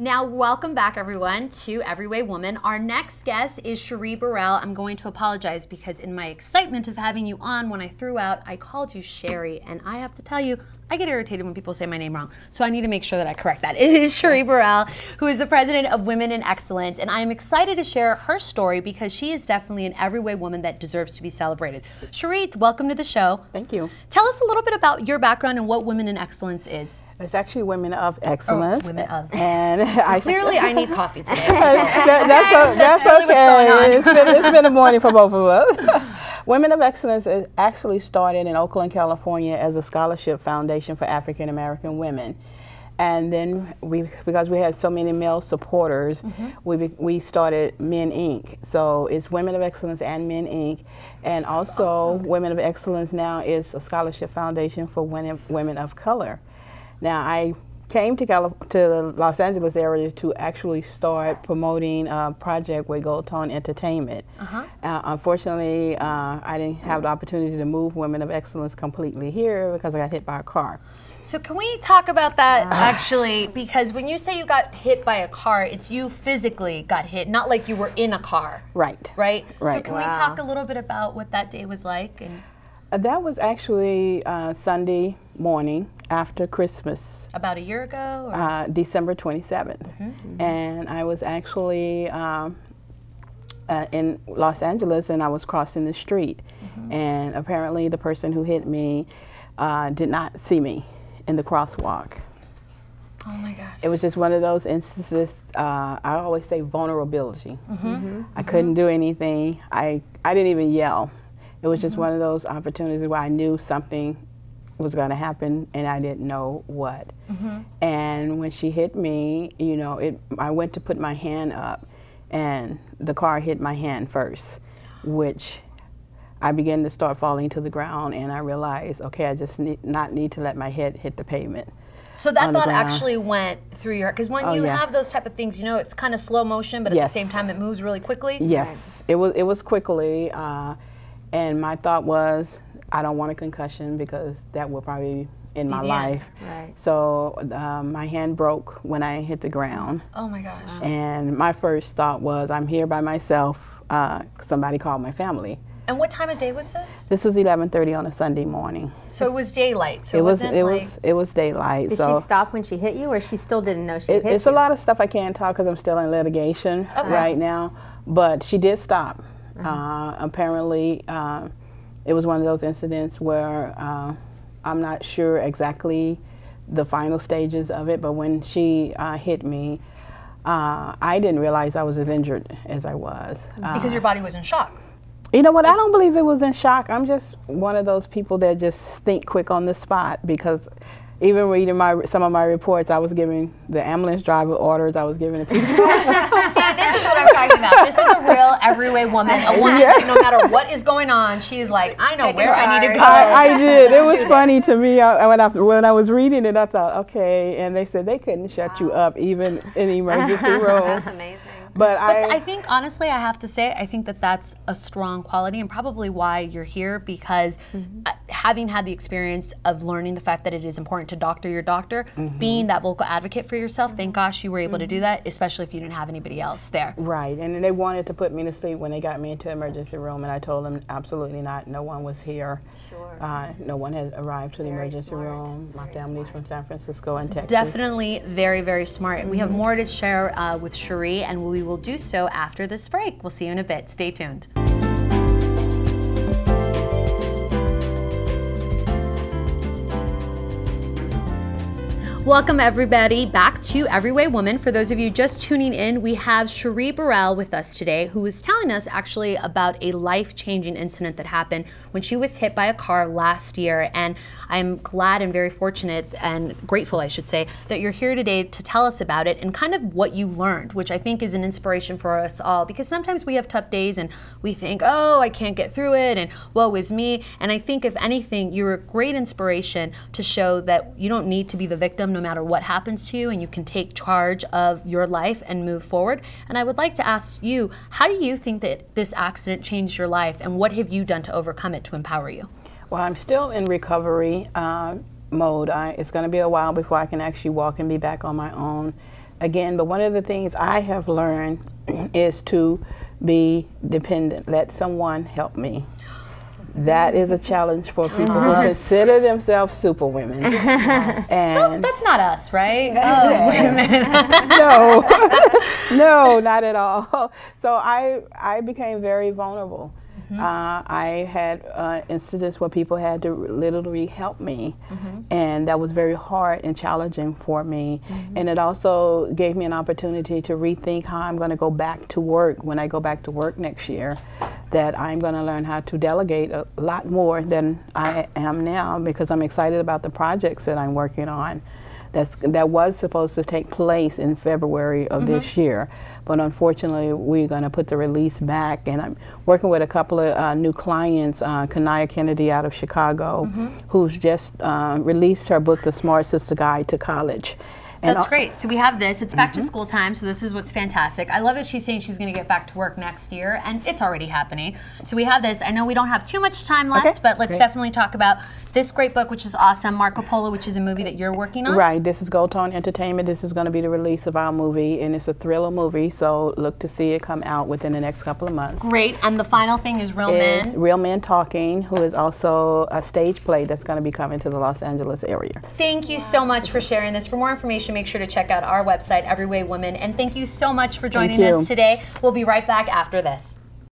Now, welcome back, everyone, to Every Way Woman. Our next guest is Sherrie Burrell. I'm going to apologize because in my excitement of having you on, when I threw out, I called you Sherrie, and I have to tell you, I get irritated when people say my name wrong, so I need to make sure that I correct that. It is Sherrie Burrell, who is the president of Women in Excellence, and I am excited to share her story because she is definitely an everyday woman that deserves to be celebrated. Sherrie, welcome to the show. Thank you. Tell us a little bit about your background and what Women in Excellence is. It's actually Women of Excellence. Oh, Women of. And Clearly, I need coffee today. That's really what's going on. It's been a morning for both of us. Women of Excellence is actually started in Oakland, California as a scholarship foundation for African American women. And then because we had so many male supporters, we started Men Inc. So it's Women of Excellence and Men Inc. And also awesome. Women of Excellence now is a scholarship foundation for women of color. Now I came to the Los Angeles area to actually start promoting a project with Gold Tone Entertainment. Unfortunately, I didn't have the opportunity to move Women of Excellence completely here because I got hit by a car. So can we talk about that actually? Because when you say you got hit by a car, it's you physically got hit, not like you were in a car. Right. Right? Right. So can we talk a little bit about what that day was like? And that was actually Sunday morning after Christmas. About a year ago? Or? December 27th. And I was actually in Los Angeles and I was crossing the street. And apparently the person who hit me did not see me in the crosswalk. Oh my gosh. It was just one of those instances, I always say vulnerability. I couldn't do anything. I didn't even yell. It was just one of those opportunities where I knew something was going to happen and I didn't know what. And when she hit me, you know, I went to put my hand up and the car hit my hand first, which I began to start falling to the ground and I realized, okay, I just need to let my head hit the pavement. So that thought actually went through your head, because when you have those type of things, you know, it's kind of slow motion, but at the same time it moves really quickly. Yes, it was quickly, and my thought was, I don't want a concussion because that will probably end my life. Right. So my hand broke when I hit the ground. Oh my gosh. And my first thought was, I'm here by myself. Somebody called my family. And what time of day was this? This was 11:30 on a Sunday morning. So it was daylight. So it was daylight. Did so she stop when she hit you, or she still didn't know she hit you? It's a lot of stuff I can't talk because I'm still in litigation right now. But she did stop. Apparently, it was one of those incidents where I'm not sure exactly the final stages of it, but when she hit me, I didn't realize I was as injured as I was. Because your body was in shock. You know what, I don't believe it was in shock. I'm just one of those people that just think quick on the spot, because even reading some of my reports, I was giving the ambulance driver orders, I was giving the people. See, this is what I'm talking about. This is a real everyday woman, a woman that no matter what is going on, she's like, I know where I need to go. I did. It was funny to me. When I was reading it, I thought, okay, and they said they couldn't shut you up even in the emergency room. That's amazing. But I think, honestly, I have to say, I think that that's a strong quality and probably why you're here, because having had the experience of learning the fact that it is important to doctor your doctor, being that vocal advocate for yourself, thank gosh you were able to do that, especially if you didn't have anybody else there. Right, and they wanted to put me to sleep when they got me into the emergency room, and I told them absolutely not, no one was here. Sure. No one had arrived to the emergency room. My family's from San Francisco and Texas. Definitely very, very smart. We have more to share with Sherrie, and we will do so after this break. We'll see you in a bit. Stay tuned. Welcome everybody back to Everyday Woman. For those of you just tuning in, we have Sherrie Burrell with us today, who is telling us actually about a life-changing incident that happened when she was hit by a car last year. And I'm glad and very fortunate and grateful, I should say, that you're here today to tell us about it and kind of what you learned, which I think is an inspiration for us all, because sometimes we have tough days and we think, oh, I can't get through it and woe is me. And I think if anything, you're a great inspiration to show that you don't need to be the victim no matter what happens to you, and you can take charge of your life and move forward. And I would like to ask you, how do you think that this accident changed your life, and what have you done to overcome it to empower you? Well, I'm still in recovery mode. It's going to be a while before I can actually walk and be back on my own. again, but one of the things I have learned is to be dependent. Let someone help me. That is a challenge for people who consider themselves superwomen. And that's not us, right? Oh, wait a minute. No, no, not at all. So I became very vulnerable. I had instances where people had to literally help me, and that was very hard and challenging for me. And it also gave me an opportunity to rethink how I'm going to go back to work when I go back to work next year, that I'm going to learn how to delegate a lot more than I am now, because I'm excited about the projects that I'm working on. That was supposed to take place in February of this year, but unfortunately we're going to put the release back, and I'm working with a couple of new clients, Kanaya Kennedy out of Chicago, who's just released her book, The Smart Sister Guide to College. And that's great. So we have this. It's back to school time, so this is what's fantastic. I love that she's saying she's going to get back to work next year, and it's already happening. So we have this. I know we don't have too much time left, but let's definitely talk about this great book, which is awesome, Marco Polo, which is a movie that you're working on. Right. This is Gold Tone Entertainment. This is going to be the release of our movie, and it's a thriller movie, so look to see it come out within the next couple of months. Great. And the final thing is Real Men. Real Men Talking, who is also a stage play that's going to be coming to the Los Angeles area. Thank you so much for sharing this. For more information, make sure to check out our website, Every Way Woman. And thank you so much for joining us today. We'll be right back after this.